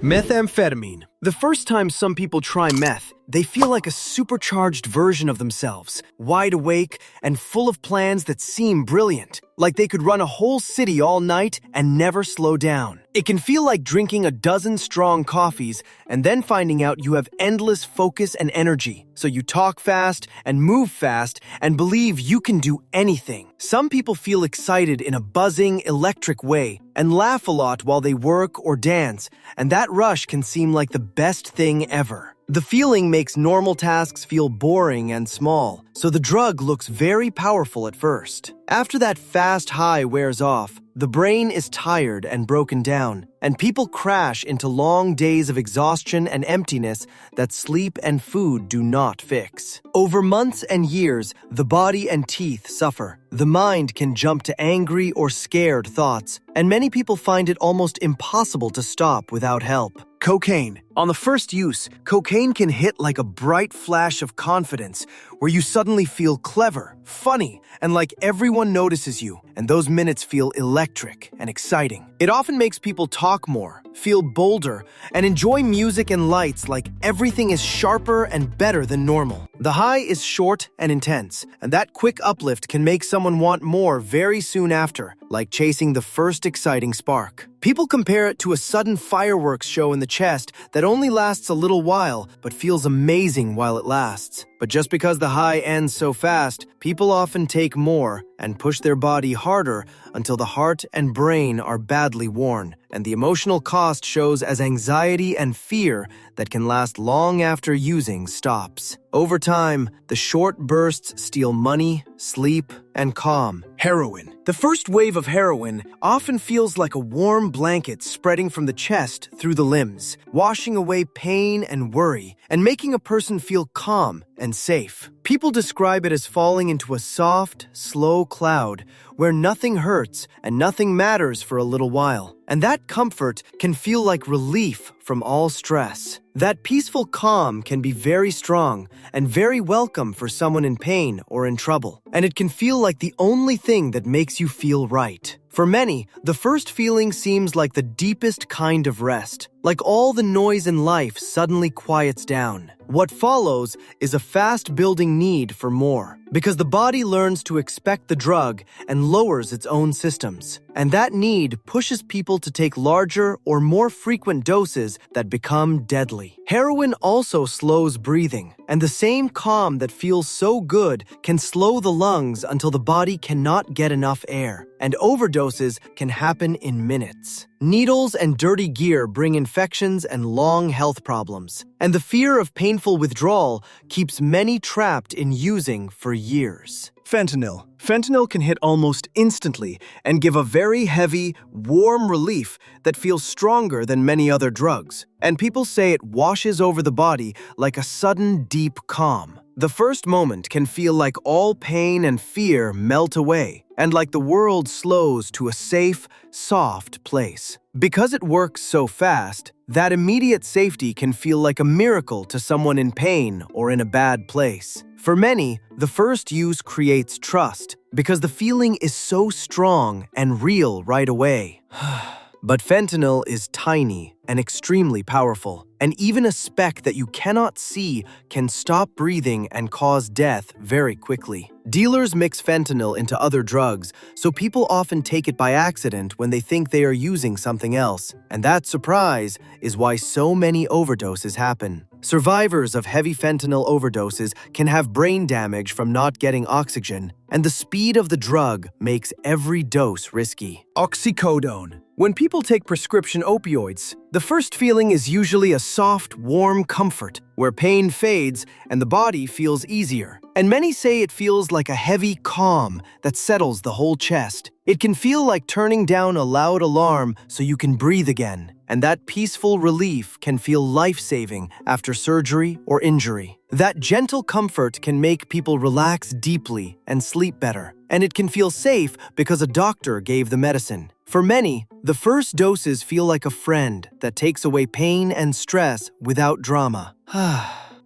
Methamphetamine. The first time some people try meth, they feel like a supercharged version of themselves, wide awake and full of plans that seem brilliant, like they could run a whole city all night and never slow down. It can feel like drinking a dozen strong coffees and then finding out you have endless focus and energy, so you talk fast and move fast and believe you can do anything. Some people feel excited in a buzzing, electric way and laugh a lot while they work or dance, and that rush can seem like the best thing ever. The feeling makes normal tasks feel boring and small, so the drug looks very powerful at first. After that fast high wears off, the brain is tired and broken down, and people crash into long days of exhaustion and emptiness that sleep and food do not fix. Over months and years, the body and teeth suffer. The mind can jump to angry or scared thoughts, and many people find it almost impossible to stop without help. Cocaine. On the first use, cocaine can hit like a bright flash of confidence, where you suddenly feel clever, funny, and like everyone notices you, and those minutes feel electric and exciting. It often makes people talk more, feel bolder, and enjoy music and lights like everything is sharper and better than normal. The high is short and intense, and that quick uplift can make someone want more very soon after, like chasing the first exciting spark. People compare it to a sudden fireworks show in the chest that only lasts a little while, but feels amazing while it lasts. But just because the high ends so fast, people often take more and push their body harder until the heart and brain are badly worn, and the emotional cost shows as anxiety and fear that can last long after using stops. Over time, the short bursts steal money, sleep, and calm. Heroin. The first wave of heroin often feels like a warm blanket spreading from the chest through the limbs, washing away pain and worry, and making a person feel calm and safe. People describe it as falling into a soft, slow cloud where nothing hurts and nothing matters for a little while. And that comfort can feel like relief from all stress. That peaceful calm can be very strong and very welcome for someone in pain or in trouble. And it can feel like the only thing that makes you feel right. For many, the first feeling seems like the deepest kind of rest, like all the noise in life suddenly quiets down. What follows is a fast-building need for more, because the body learns to expect the drug and lowers its own systems. And that need pushes people to take larger or more frequent doses that become deadly. Heroin also slows breathing, and the same calm that feels so good can slow the lungs until the body cannot get enough air, and overdoses can happen in minutes. Needles and dirty gear bring infections and long health problems, and the fear of painful withdrawal keeps many trapped in using for years. Fentanyl. Fentanyl can hit almost instantly and give a very heavy, warm relief that feels stronger than many other drugs. And people say it washes over the body like a sudden deep calm. The first moment can feel like all pain and fear melt away, and like the world slows to a safe, soft place. Because it works so fast, that immediate safety can feel like a miracle to someone in pain or in a bad place. For many, the first use creates trust because the feeling is so strong and real right away. But fentanyl is tiny and extremely powerful, and even a speck that you cannot see can stop breathing and cause death very quickly. Dealers mix fentanyl into other drugs, so people often take it by accident when they think they are using something else, and that surprise is why so many overdoses happen. Survivors of heavy fentanyl overdoses can have brain damage from not getting oxygen, and the speed of the drug makes every dose risky. Oxycodone. When people take prescription opioids, the first feeling is usually a soft, warm comfort, where pain fades and the body feels easier. And many say it feels like a heavy calm that settles the whole chest. It can feel like turning down a loud alarm so you can breathe again. And that peaceful relief can feel life-saving after surgery or injury. That gentle comfort can make people relax deeply and sleep better. And it can feel safe because a doctor gave the medicine. For many, the first doses feel like a friend that takes away pain and stress without drama.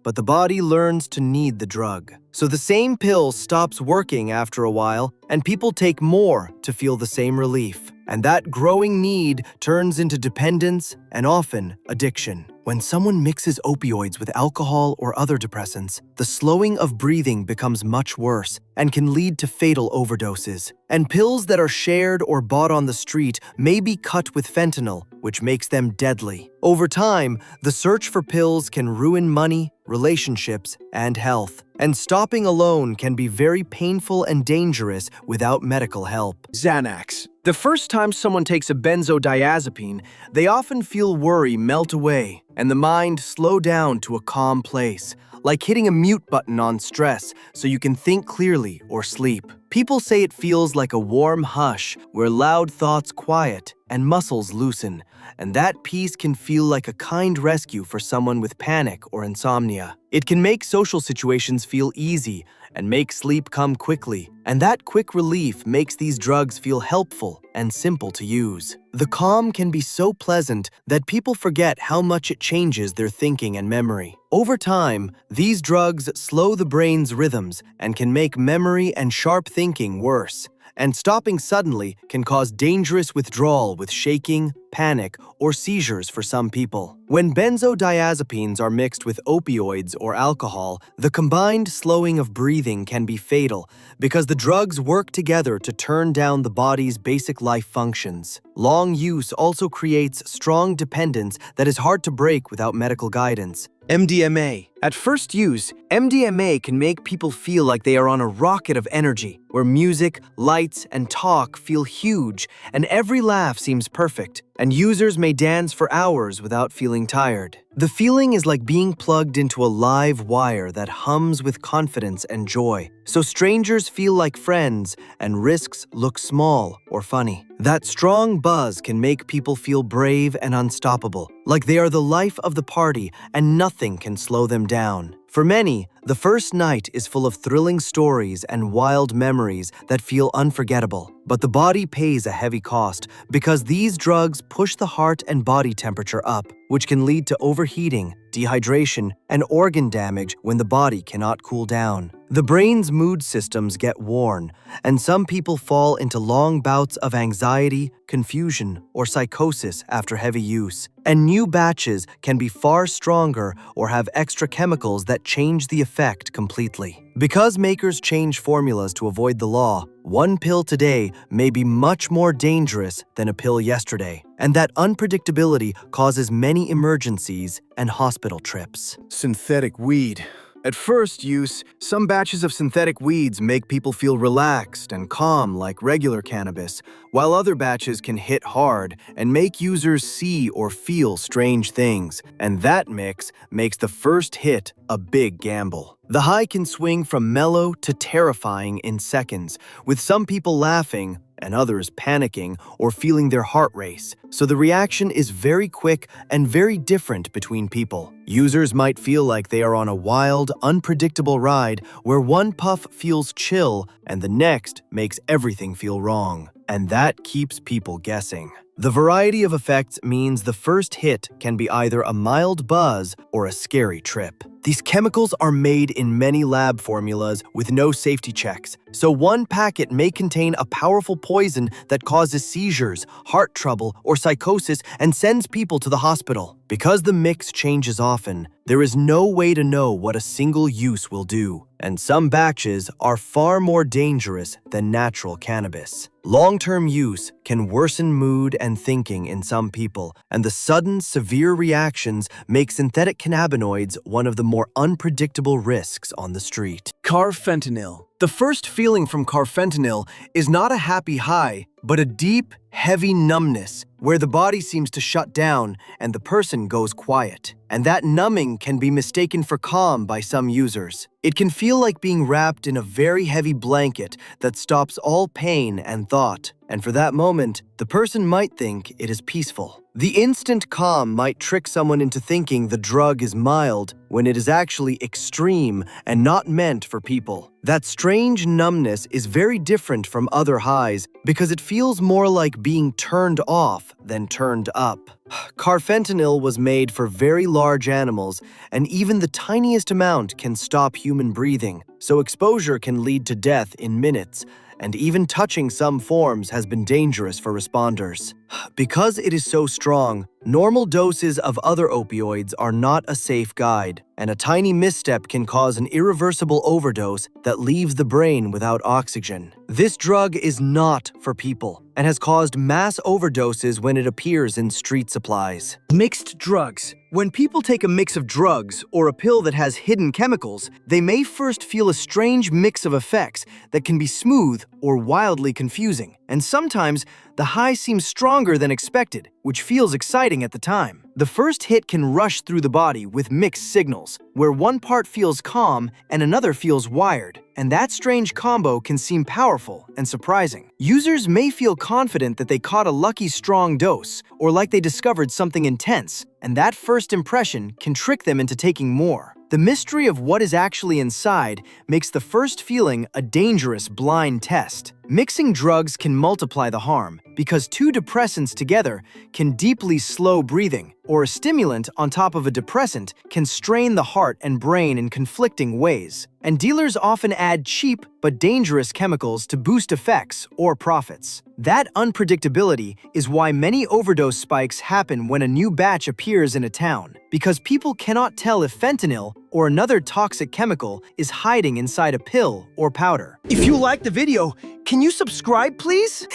But the body learns to need the drug. So the same pill stops working after a while, and people take more to feel the same relief. And that growing need turns into dependence and often addiction. When someone mixes opioids with alcohol or other depressants, the slowing of breathing becomes much worse and can lead to fatal overdoses. And pills that are shared or bought on the street may be cut with fentanyl, which makes them deadly. Over time, the search for pills can ruin money, relationships, and health. And stopping alone can be very painful and dangerous without medical help. Xanax. The first time someone takes a benzodiazepine, they often feel worry melt away and the mind slow down to a calm place, like hitting a mute button on stress so you can think clearly or sleep. People say it feels like a warm hush where loud thoughts quiet and muscles loosen, and that peace can feel like a kind rescue for someone with panic or insomnia. It can make social situations feel easy and make sleep come quickly, and that quick relief makes these drugs feel helpful and simple to use. The calm can be so pleasant that people forget how much it changes their thinking and memory. Over time, these drugs slow the brain's rhythms and can make memory and sharp thinking worse. And stopping suddenly can cause dangerous withdrawal with shaking, panic, or seizures for some people. When benzodiazepines are mixed with opioids or alcohol, the combined slowing of breathing can be fatal because the drugs work together to turn down the body's basic life functions. Long use also creates strong dependence that is hard to break without medical guidance. MDMA. At first use, MDMA can make people feel like they are on a rocket of energy, where music, lights, and talk feel huge, and every laugh seems perfect, and users may dance for hours without feeling tired. The feeling is like being plugged into a live wire that hums with confidence and joy, so strangers feel like friends and risks look small or funny. That strong buzz can make people feel brave and unstoppable, like they are the life of the party and nothing can slow them down. For many, the first night is full of thrilling stories and wild memories that feel unforgettable. But the body pays a heavy cost because these drugs push the heart and body temperature up, which can lead to overheating, dehydration, and organ damage when the body cannot cool down. The brain's mood systems get worn, and some people fall into long bouts of anxiety, confusion, or psychosis after heavy use. And new batches can be far stronger or have extra chemicals that change the effect completely. Because makers change formulas to avoid the law, one pill today may be much more dangerous than a pill yesterday. And that unpredictability causes many emergencies and hospital trips. Synthetic weed. At first use, some batches of synthetic weeds make people feel relaxed and calm like regular cannabis, while other batches can hit hard and make users see or feel strange things. And that mix makes the first hit a big gamble. The high can swing from mellow to terrifying in seconds, with some people laughing and others panicking or feeling their heart race. So the reaction is very quick and very different between people. Users might feel like they are on a wild, unpredictable ride where one puff feels chill and the next makes everything feel wrong. And that keeps people guessing. The variety of effects means the first hit can be either a mild buzz or a scary trip. These chemicals are made in many lab formulas with no safety checks, so one packet may contain a powerful poison that causes seizures, heart trouble, or psychosis and sends people to the hospital. Because the mix changes often, there is no way to know what a single use will do, and some batches are far more dangerous than natural cannabis. Long-term use can worsen mood and thinking in some people, and the sudden, severe reactions make synthetic cannabinoids one of the more unpredictable risks on the street. Carfentanil. The first feeling from carfentanil is not a happy high, but a deep, heavy numbness where the body seems to shut down and the person goes quiet. And that numbing can be mistaken for calm by some users. It can feel like being wrapped in a very heavy blanket that stops all pain and thought. And for that moment, the person might think it is peaceful. The instant calm might trick someone into thinking the drug is mild when it is actually extreme and not meant for people. That strange numbness is very different from other highs because it feels more like being turned off than turned up. Carfentanil was made for very large animals, and even the tiniest amount can stop human breathing, so exposure can lead to death in minutes. and even touching some forms has been dangerous for responders. Because it is so strong, normal doses of other opioids are not a safe guide, and a tiny misstep can cause an irreversible overdose that leaves the brain without oxygen. This drug is not for people and has caused mass overdoses when it appears in street supplies. Mixed drugs. When people take a mix of drugs or a pill that has hidden chemicals, they may first feel a strange mix of effects that can be smooth or wildly confusing. And sometimes, the high seems stronger than expected, which feels exciting at the time. The first hit can rush through the body with mixed signals, where one part feels calm and another feels wired, and that strange combo can seem powerful and surprising. Users may feel confident that they caught a lucky strong dose, or like they discovered something intense, and that first impression can trick them into taking more. The mystery of what is actually inside makes the first feeling a dangerous blind test. Mixing drugs can multiply the harm because two depressants together can deeply slow breathing, or a stimulant on top of a depressant can strain the heart and brain in conflicting ways. And dealers often add cheap but dangerous chemicals to boost effects or profits. That unpredictability is why many overdose spikes happen when a new batch appears in a town, because people cannot tell if fentanyl or another toxic chemical is hiding inside a pill or powder. If you liked the video, can you subscribe, please?